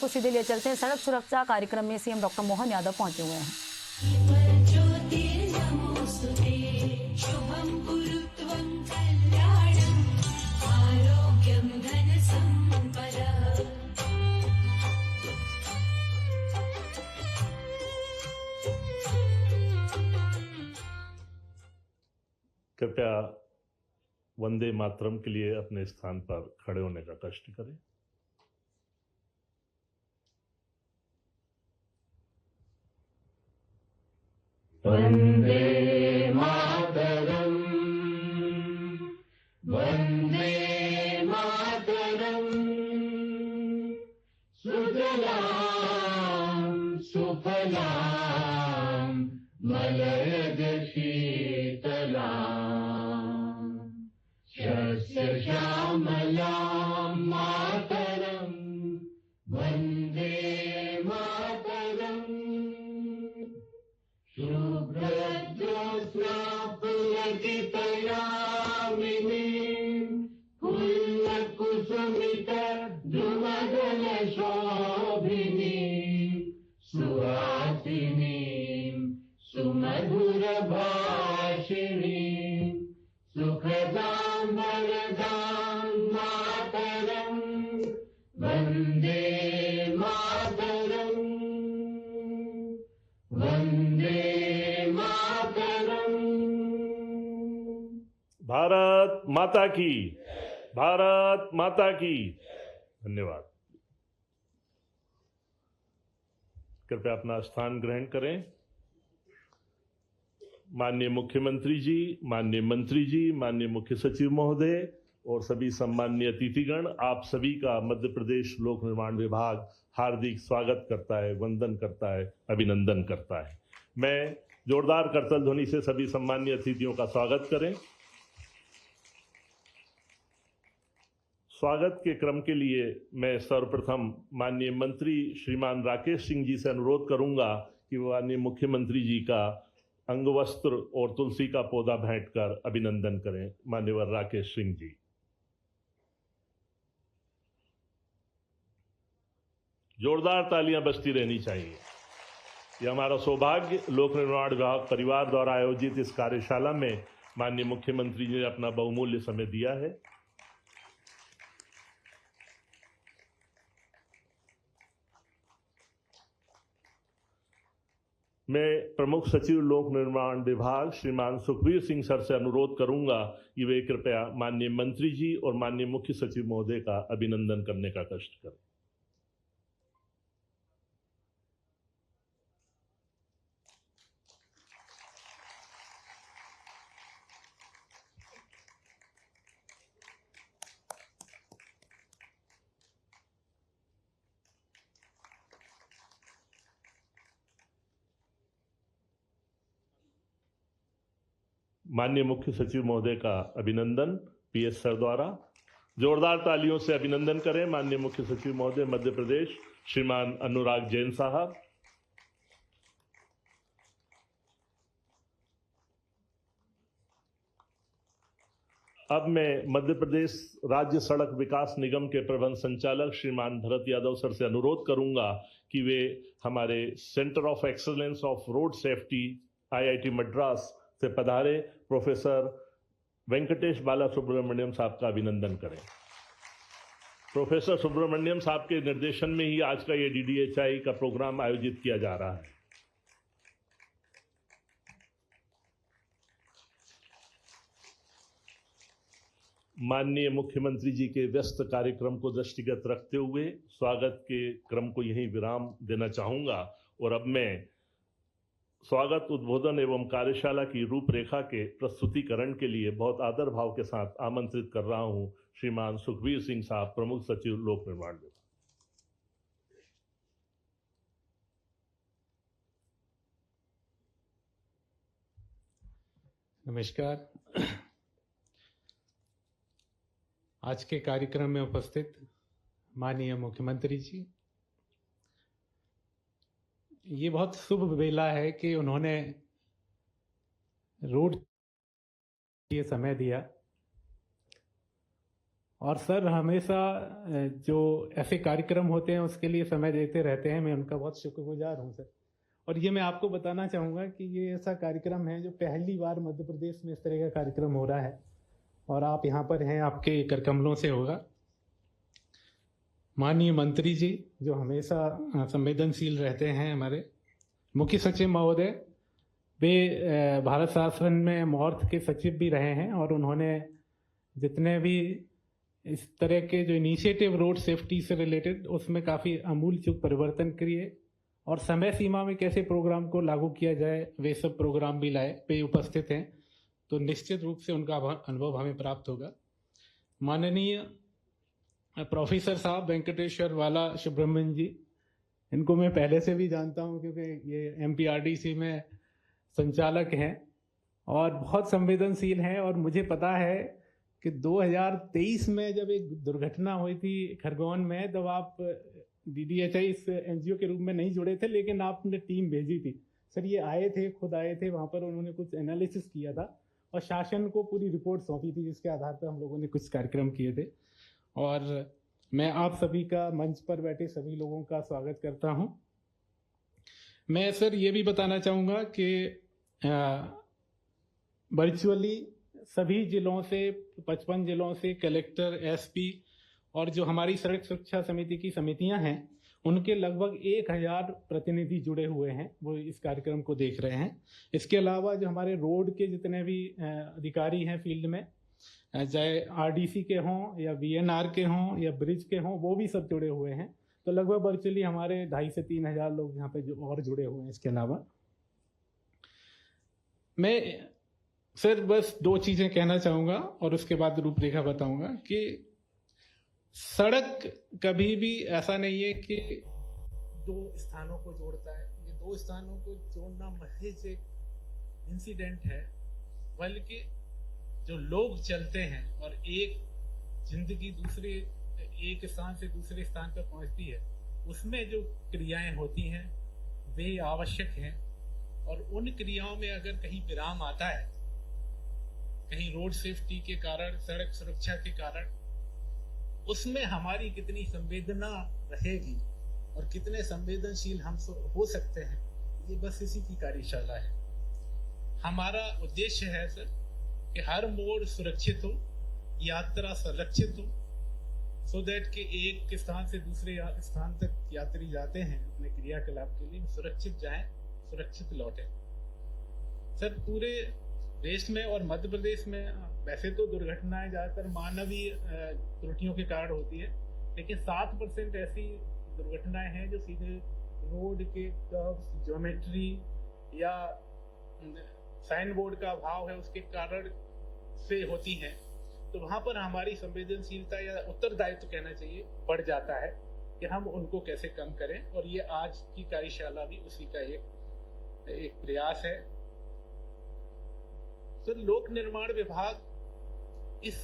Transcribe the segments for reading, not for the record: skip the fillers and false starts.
आपको सीधे लिए चलते हैं सड़क सुरक्षा कार्यक्रम में। सीएम डॉक्टर मोहन यादव पहुंचे हुए हैं। कृपया वंदे मातरम के लिए अपने स्थान पर खड़े होने का कष्ट करें। वंदे मातरम, वंदे मातरम, सुजलाम सुफलाम मलयज शीतलाम शस्य श्यामलां मातरं वन्दे मातरम्। शुभ्रज्योत्स्ना पुलकितयामिनीं पुल्लकुसुमितद्रुमदलशोभिनीं सुहासिनीं सुमधुरभाषिणीं सुखदां वरदां मातरं वन्दे मातरम्, वन्दे मातरम्। भारत माता की, भारत माता की। धन्यवाद। कृपया अपना स्थान ग्रहण करें। माननीय मुख्यमंत्री जी, माननीय मंत्री जी, माननीय मुख्य सचिव महोदय और सभी सम्माननीय अतिथिगण, आप सभी का मध्य प्रदेश लोक निर्माण विभाग हार्दिक स्वागत करता है, वंदन करता है, अभिनंदन करता है। मैं जोरदार करतल ध्वनि से सभी सम्माननीय अतिथियों का स्वागत करें। स्वागत के क्रम के लिए मैं सर्वप्रथम माननीय मंत्री श्रीमान राकेश सिंह जी से अनुरोध करूंगा कि वो माननीय मुख्यमंत्री जी का अंगवस्त्र और तुलसी का पौधा भेंट कर अभिनंदन करें। मान्यवर राकेश सिंह जी। जोरदार तालियां बजती रहनी चाहिए। यह हमारा सौभाग्य, लोक निर्माण विभाग परिवार द्वारा आयोजित इस कार्यशाला में माननीय मुख्यमंत्री जी ने अपना बहुमूल्य समय दिया है। मैं प्रमुख सचिव लोक निर्माण विभाग श्रीमान सुखबीर सिंह सर से अनुरोध करूंगा कि वे कृपया माननीय मंत्री जी और माननीय मुख्य सचिव महोदय का अभिनंदन करने का कष्ट करें। माननीय मुख्य सचिव महोदय का अभिनंदन पीएस सर द्वारा। जोरदार तालियों से अभिनंदन करें माननीय मुख्य सचिव महोदय मध्य प्रदेश श्रीमान अनुराग जैन साहब। अब मैं मध्य प्रदेश राज्य सड़क विकास निगम के प्रबंध संचालक श्रीमान भरत यादव सर से अनुरोध करूंगा कि वे हमारे centre of excellence of road safety IIT Madras से पधारे प्रोफेसर वेंकटेश बाला सुब्रमण्यम साहब का अभिनंदन करें। प्रोफेसर सुब्रमण्यम साहब के निर्देशन में ही आज का ये डीडीएचआई का प्रोग्राम आयोजित किया जा रहा है। माननीय मुख्यमंत्री जी के व्यस्त कार्यक्रम को दृष्टिगत रखते हुए स्वागत के क्रम को यहीं विराम देना चाहूंगा और अब मैं स्वागत उद्बोधन एवं कार्यशाला की रूपरेखा के प्रस्तुतिकरण के लिए बहुत आदर भाव के साथ आमंत्रित कर रहा हूं श्रीमान सुखबीर सिंह साहब, प्रमुख सचिव लोक निर्माण विभाग। नमस्कार। आज के कार्यक्रम में उपस्थित माननीय मुख्यमंत्री जी, ये बहुत शुभ बेला है कि उन्होंने रोड ये समय दिया और सर हमेशा जो ऐसे कार्यक्रम होते हैं उसके लिए समय देते रहते हैं, मैं उनका बहुत शुक्रगुजार हूँ सर। और ये मैं आपको बताना चाहूँगा कि ये ऐसा कार्यक्रम है जो पहली बार मध्य प्रदेश में इस तरह का कार्यक्रम हो रहा है, और आप यहाँ पर हैं, आपके करकमलों से होगा। माननीय मंत्री जी जो हमेशा संवेदनशील रहते हैं, हमारे मुख्य सचिव महोदय, वे भारत शासन में मॉर्थ के सचिव भी रहे हैं, और उन्होंने जितने भी इस तरह के जो इनिशिएटिव रोड सेफ्टी से रिलेटेड, उसमें काफ़ी अमूलचूल परिवर्तन किए, और समय सीमा में कैसे प्रोग्राम को लागू किया जाए वे सब प्रोग्राम भी लाए, वे उपस्थित हैं, तो निश्चित रूप से उनका अनुभव हमें प्राप्त होगा। माननीय प्रोफेसर साहब वेंकटेश्वर वाला सुब्रमण्यम जी, इनको मैं पहले से भी जानता हूं क्योंकि ये MPRDC में संचालक हैं और बहुत संवेदनशील हैं, और मुझे पता है कि 2023 में जब एक दुर्घटना हुई थी खरगोन में, तब आप DDHI इस NGO के रूप में नहीं जुड़े थे, लेकिन आपने टीम भेजी थी सर। ये आए थे, खुद आए थे वहाँ पर, उन्होंने कुछ एनालिसिस किया था और शासन को पूरी रिपोर्ट सौंपी थी, जिसके आधार पर हम लोगों ने कुछ कार्यक्रम किए थे। और मैं आप सभी का, मंच पर बैठे सभी लोगों का स्वागत करता हूं। मैं सर ये भी बताना चाहूँगा कि वर्चुअली सभी जिलों से, 55 जिलों से कलेक्टर, SP और जो हमारी सड़क सुरक्षा समिति की समितियां हैं, उनके लगभग 1000 प्रतिनिधि जुड़े हुए हैं, वो इस कार्यक्रम को देख रहे हैं। इसके अलावा जो हमारे रोड के जितने भी अधिकारी हैं फील्ड में, चाहे RDC के हों या VNR के हों या ब्रिज के हों, वो भी सब जुड़े हुए हैं। तो लगभग वर्चुअली हमारे 2500 से 3000 लोग यहाँ पे जो और जुड़े हुए हैं। इसके अलावा मैं सर बस 2 चीज़ें कहना चाहूँगा और उसके बाद रूपरेखा बताऊँगा कि सड़क कभी भी ऐसा नहीं है कि 2 स्थानों को जोड़ता है। ये 2 स्थानों को जोड़ना महज एक इंसिडेंट है, बल्कि जो लोग चलते हैं और एक जिंदगी दूसरे एक स्थान से दूसरे स्थान पर पहुंचती है, उसमें जो क्रियाएं होती हैं वे आवश्यक हैं। और उन क्रियाओं में अगर कहीं विराम आता है, कहीं रोड सेफ्टी के कारण, सड़क सुरक्षा के कारण, उसमें हमारी कितनी संवेदना रहेगी और कितने संवेदनशील हम हो सकते हैं, ये बस इसी की कार्यशाला है। हमारा उद्देश्य है सर कि हर मोड़ सुरक्षित हो, यात्रा संरक्षित हो, सो दैट कि एक स्थान से दूसरे स्थान तक यात्री जाते हैं अपने क्रियाकलाप के लिए, सुरक्षित जाएं, सुरक्षित लौटें। सर पूरे देश में और मध्य प्रदेश में वैसे तो दुर्घटनाएं ज्यादातर मानवीय त्रुटियों के कारण होती है, लेकिन 7% ऐसी दुर्घटनाएं हैं जो सीधे रोड के कर्व्स, ज्योमेट्री या साइन बोर्ड का अभाव है उसके कारण से होती हैं। तो वहां पर हमारी संवेदनशीलता या उत्तरदायित्व कहना चाहिए बढ़ जाता है कि हम उनको कैसे कम करें, और ये आज की कार्यशाला भी उसी का एक प्रयास है। तो लोक निर्माण विभाग इस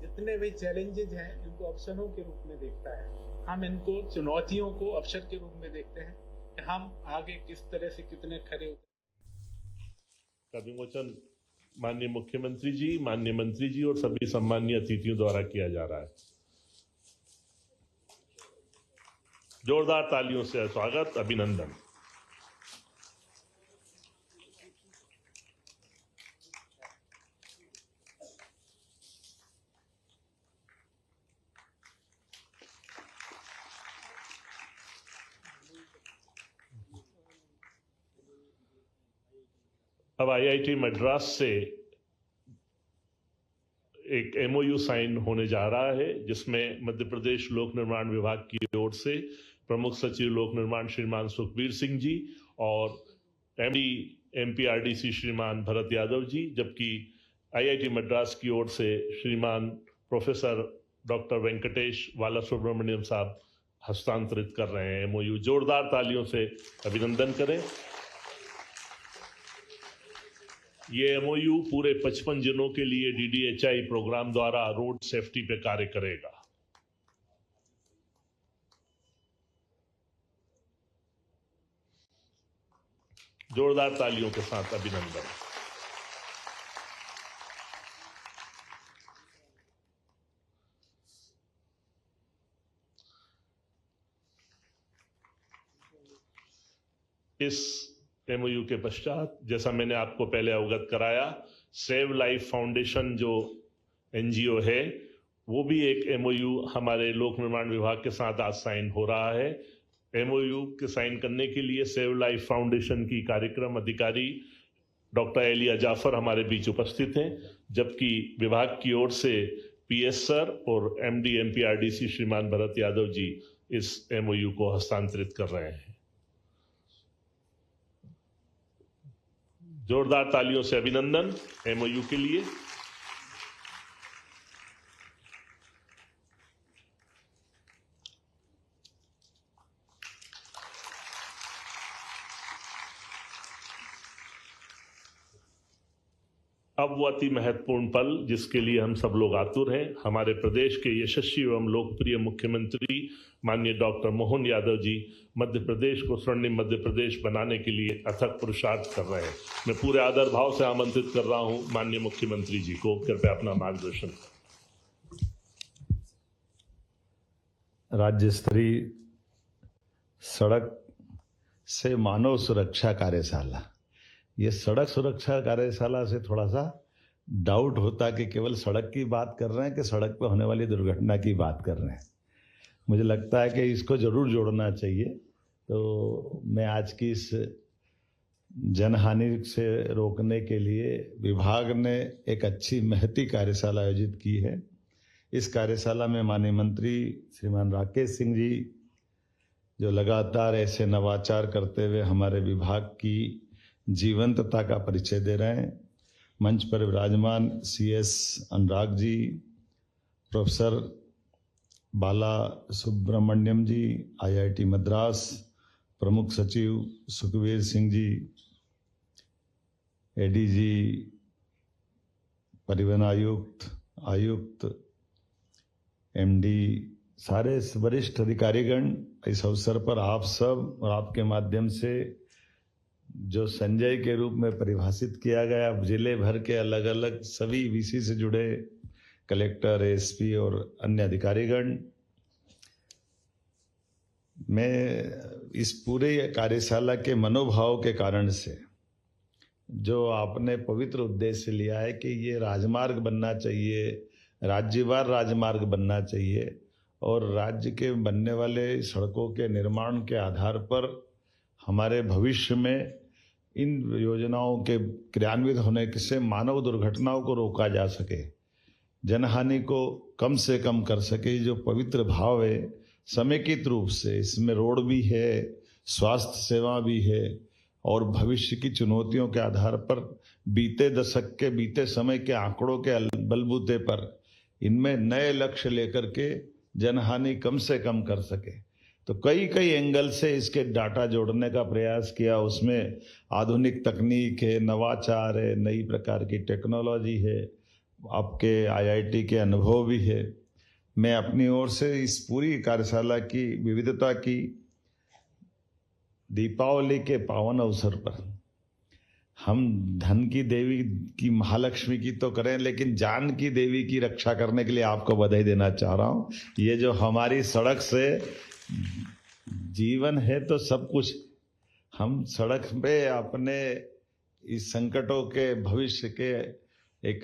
जितने भी चैलेंजेस हैं इनको अवसरों के रूप में देखता है। हम इनको चुनौतियों को अवसर के रूप में देखते हैं कि हम आगे किस तरह से कितने खड़े होते हैं। का विमोचन माननीय मुख्यमंत्री जी, माननीय मंत्री जी और सभी सम्मानीय अतिथियों द्वारा किया जा रहा है। जोरदार तालियों से स्वागत, अभिनंदन। अब IIT मद्रास से एक MOU साइन होने जा रहा है, जिसमें मध्य प्रदेश लोक निर्माण विभाग की ओर से प्रमुख सचिव लोक निर्माण श्रीमान सुखबीर सिंह जी और MD MPRDC श्रीमान भरत यादव जी, जबकि IIT मद्रास की ओर से श्रीमान प्रोफेसर डॉक्टर वेंकटेश वाला सुब्रमण्यम साहब हस्तांतरित कर रहे हैं MOU। जोरदार तालियों से अभिनंदन करें। ये MOU पूरे 55 जिलों के लिए DDHI प्रोग्राम द्वारा रोड सेफ्टी पे कार्य करेगा। जोरदार तालियों के साथ अभिनंदन। इस एमओयू के पश्चात, जैसा मैंने आपको पहले अवगत कराया, सेव लाइफ फाउंडेशन जो एनजीओ है वो भी एक एमओयू हमारे लोक निर्माण विभाग के साथ आज साइन हो रहा है। एमओयू के साइन करने के लिए सेव लाइफ फाउंडेशन की कार्यक्रम अधिकारी डॉक्टर एलिया जाफर हमारे बीच उपस्थित हैं, जबकि विभाग की ओर से पीएस सर और एमडी एमपीआरडीसी श्रीमान भरत यादव जी इस एमओयू को हस्तांतरित कर रहे हैं। जोरदार तालियों से अभिनंदन एमओयू के लिए। अब वो अति महत्वपूर्ण पल जिसके लिए हम सब लोग आतुर हैं, हमारे प्रदेश के यशस्वी एवं लोकप्रिय मुख्यमंत्री माननीय डॉक्टर मोहन यादव जी मध्य प्रदेश को स्वर्णिम मध्य प्रदेश बनाने के लिए अथक पुरुषार्थ कर रहे हैं। मैं पूरे आदर भाव से आमंत्रित कर रहा हूं माननीय मुख्यमंत्री जी को, कृपया अपना मार्गदर्शन करें। राज्य स्तरीय सड़क से मानव सुरक्षा कार्यशाला, ये सड़क सुरक्षा कार्यशाला से थोड़ा सा डाउट होता कि केवल सड़क की बात कर रहे हैं कि सड़क पर होने वाली दुर्घटना की बात कर रहे हैं। मुझे लगता है कि इसको जरूर जोड़ना चाहिए। तो मैं आज की इस जनहानि से रोकने के लिए विभाग ने एक अच्छी महती कार्यशाला आयोजित की है। इस कार्यशाला में माननीय मंत्री श्रीमान राकेश सिंह जी जो लगातार ऐसे नवाचार करते हुए हमारे विभाग की जीवंतता का परिचय दे रहे हैं। मंच पर विराजमान सीएस अनुराग जी, प्रोफेसर बाला सुब्रमण्यम जी, आईआईटी मद्रास, प्रमुख सचिव सुखवीर सिंह जी, एडीजी, परिवहन आयुक्त, एमडी, सारे वरिष्ठ अधिकारीगण, इस अवसर पर आप सब और आपके माध्यम से जो संजय के रूप में परिभाषित किया गया, जिले भर के अलग अलग सभी वीसी से जुड़े कलेक्टर, एसपी और अन्य अधिकारीगण, मैं इस पूरे कार्यशाला के मनोभाव के कारण से जो आपने पवित्र उद्देश्य लिया है कि ये राजमार्ग बनना चाहिए, राज्यवार राजमार्ग बनना चाहिए और राज्य के बनने वाले सड़कों के निर्माण के आधार पर हमारे भविष्य में इन योजनाओं के क्रियान्वित होने से मानव दुर्घटनाओं को रोका जा सके, जनहानि को कम से कम कर सके। जो पवित्र भाव है समेकित रूप से इसमें रोड भी है, स्वास्थ्य सेवा भी है और भविष्य की चुनौतियों के आधार पर बीते दशक के, बीते समय के आंकड़ों के बलबूते पर इनमें नए लक्ष्य लेकर के जनहानि कम से कम कर सके। तो कई एंगल से इसके डाटा जोड़ने का प्रयास किया। उसमें आधुनिक तकनीक है, नवाचार है, नई प्रकार की टेक्नोलॉजी है, आपके आईआईटी के अनुभव भी है। मैं अपनी ओर से इस पूरी कार्यशाला की विविधता की दीपावली के पावन अवसर पर हम धन की देवी की महालक्ष्मी की तो करें, लेकिन जान की देवी की रक्षा करने के लिए आपको बधाई देना चाह रहा हूँ। ये जो हमारी सड़क से जीवन है तो सब कुछ, हम सड़क पे अपने इस संकटों के भविष्य के एक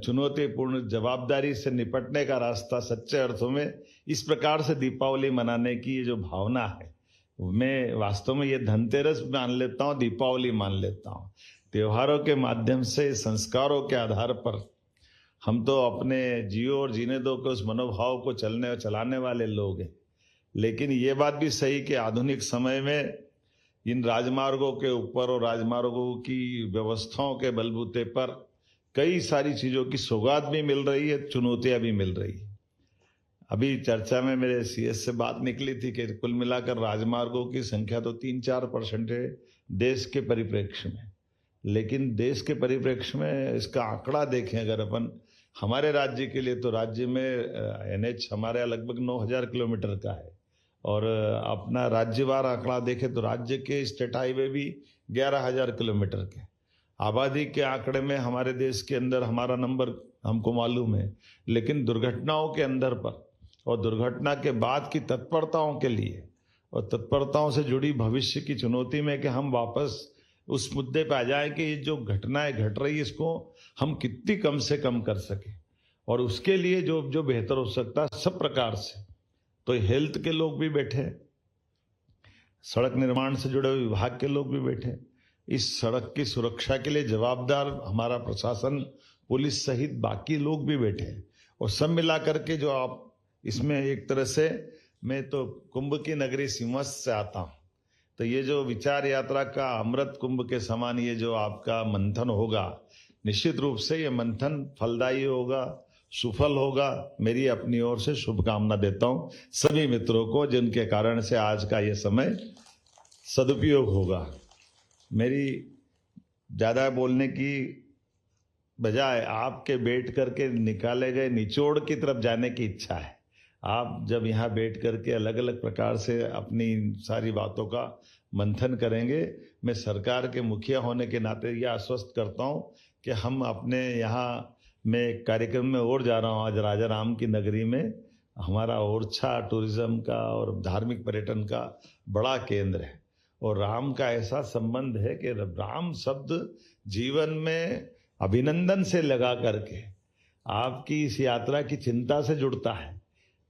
चुनौतीपूर्ण जवाबदारी से निपटने का रास्ता सच्चे अर्थों में इस प्रकार से दीपावली मनाने की ये जो भावना है, मैं वास्तव में ये धनतेरस मान लेता हूँ, दीपावली मान लेता हूँ। त्योहारों के माध्यम से, संस्कारों के आधार पर हम तो अपने जियो और जीने दो के उस मनोभाव को चलने और चलाने वाले लोग हैं। लेकिन ये बात भी सही कि आधुनिक समय में इन राजमार्गों के ऊपर और राजमार्गों की व्यवस्थाओं के बलबूते पर कई सारी चीज़ों की सौगात भी मिल रही है, चुनौतियां भी मिल रही है। अभी चर्चा में मेरे सीएस से बात निकली थी कि कुल मिलाकर राजमार्गों की संख्या तो 3-4% है देश के परिप्रेक्ष्य में, लेकिन देश के परिप्रेक्ष्य में इसका आंकड़ा देखें अगर अपन हमारे राज्य के लिए, तो राज्य में एनएच हमारे लगभग 9000 किलोमीटर का है और अपना राज्यवार आंकड़ा देखें तो राज्य के स्टेट हाईवे भी 11000 किलोमीटर के। आबादी के आंकड़े में हमारे देश के अंदर हमारा नंबर हमको मालूम है, लेकिन दुर्घटनाओं के अंदर पर और दुर्घटना के बाद की तत्परताओं के लिए और तत्परताओं से जुड़ी भविष्य की चुनौती में कि हम वापस उस मुद्दे पे आ जाएं कि ये जो घटनाएं घट रही है इसको हम कितनी कम से कम कर सके, और उसके लिए जो जो बेहतर हो सकता है सब प्रकार से। तो हेल्थ के लोग भी बैठे, सड़क निर्माण से जुड़े हुए विभाग के लोग भी बैठे, इस सड़क की सुरक्षा के लिए जवाबदार हमारा प्रशासन, पुलिस सहित बाकी लोग भी बैठे हैं। और सब मिला करके जो आप इसमें एक तरह से, मैं तो कुंभ की नगरी सिंहस्थ से आता हूँ, तो ये जो विचार यात्रा का अमृत कुंभ के समान ये जो आपका मंथन होगा, निश्चित रूप से ये मंथन फलदायी होगा, सुफल होगा। मेरी अपनी ओर से शुभकामना देता हूँ सभी मित्रों को, जिनके कारण से आज का ये समय सदुपयोग होगा। मेरी ज़्यादा बोलने की बजाय आपके बैठ करके निकाले गए निचोड़ की तरफ जाने की इच्छा है। आप जब यहाँ बैठ करके अलग अलग प्रकार से अपनी सारी बातों का मंथन करेंगे, मैं सरकार के मुखिया होने के नाते यह आश्वस्त करता हूँ कि हम अपने यहाँ, मैं एक कार्यक्रम में और जा रहा हूँ आज राजा राम की नगरी में, हमारा ओरछा टूरिज्म का और धार्मिक पर्यटन का बड़ा केंद्र है, और राम का ऐसा संबंध है कि राम शब्द जीवन में अभिनंदन से लगा करके आपकी इस यात्रा की चिंता से जुड़ता है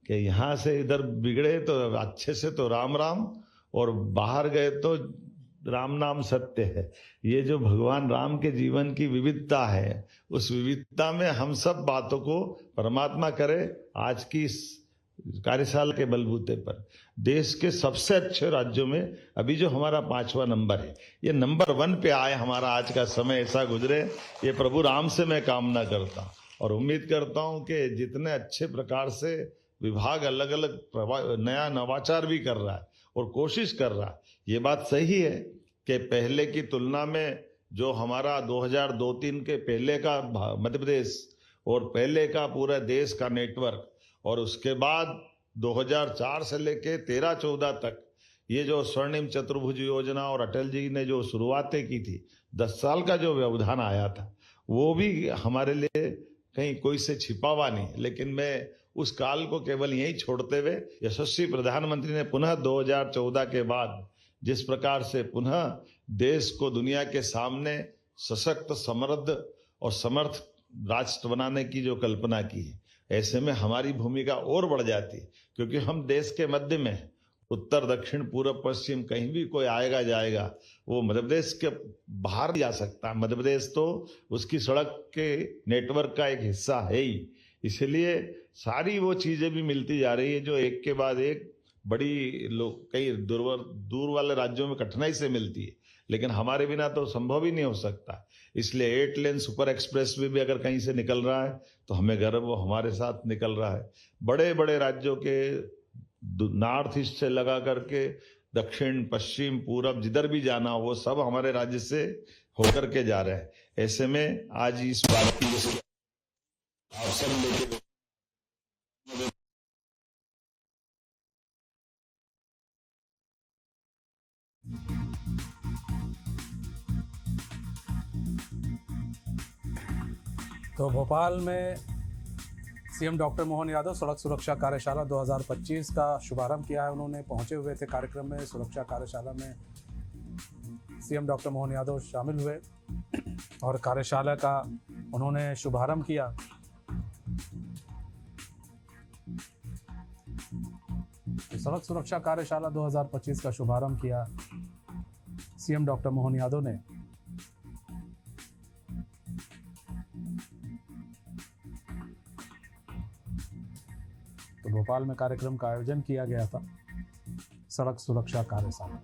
कि यहाँ से इधर बिगड़े तो अच्छे से तो राम राम, और बाहर गए तो राम नाम सत्य है। ये जो भगवान राम के जीवन की विविधता है, उस विविधता में हम सब बातों को परमात्मा करे। आज की इस कार्यशाला के बलबूते पर देश के सबसे अच्छे राज्यों में अभी जो हमारा 5वां नंबर है, ये नंबर 1 पे आए, हमारा आज का समय ऐसा गुजरे, ये प्रभु राम से मैं कामना करता हूँ। और उम्मीद करता हूँ कि जितने अच्छे प्रकार से विभाग अलग अलग नया नवाचार भी कर रहा है और कोशिश कर रहा है, ये बात सही है कि पहले की तुलना में जो हमारा 2002-03 के पहले का मध्य प्रदेश और पहले का पूरा देश का नेटवर्क, और उसके बाद 2004 से लेके 13-14 तक ये जो स्वर्णिम चतुर्भुज योजना और अटल जी ने जो शुरुआतें की थी, 10 साल का जो व्यवधान आया था, वो भी हमारे लिए कहीं कोई से छिपा हुआ नहीं। लेकिन मैं उस काल को केवल यही छोड़ते हुए, यशस्वी प्रधानमंत्री ने पुनः 2014 के बाद जिस प्रकार से पुनः देश को दुनिया के सामने सशक्त, समृद्ध और समर्थ राष्ट्र बनाने की जो कल्पना की है, ऐसे में हमारी भूमिका और बढ़ जाती है, क्योंकि हम देश के मध्य में हैं। उत्तर दक्षिण पूर्व पश्चिम कहीं भी कोई आएगा जाएगा, वो मध्य प्रदेश के बाहर जा सकता है। मध्य प्रदेश तो उसकी सड़क के नेटवर्क का एक हिस्सा है ही, इसलिए सारी वो चीजें भी मिलती जा रही है जो एक के बाद एक बड़ी लोग कई दूर वाले राज्यों में कठिनाई से मिलती है, लेकिन हमारे बिना तो संभव ही नहीं हो सकता। इसलिए 8 लेन सुपर एक्सप्रेस भी अगर कहीं से निकल रहा है तो हमें गर्व, वो हमारे साथ निकल रहा है। बड़े बड़े राज्यों के नॉर्थ ईस्ट से लगा करके दक्षिण पश्चिम पूरब जिधर भी जाना हो, वो सब हमारे राज्य से होकर के जा रहे हैं। ऐसे में आज इस बात की अवसर लेके तो भोपाल में सीएम डॉक्टर मोहन यादव सड़क सुरक्षा कार्यशाला 2025 का शुभारंभ किया है। उन्होंने पहुंचे हुए थे कार्यक्रम में। सुरक्षा कार्यशाला में सीएम डॉक्टर मोहन यादव शामिल हुए और कार्यशाला का उन्होंने शुभारंभ किया। सड़क सुरक्षा कार्यशाला 2025 का शुभारंभ किया सीएम डॉक्टर मोहन यादव ने। तो भोपाल में कार्यक्रम का आयोजन किया गया था, सड़क सुरक्षा कार्यशाला।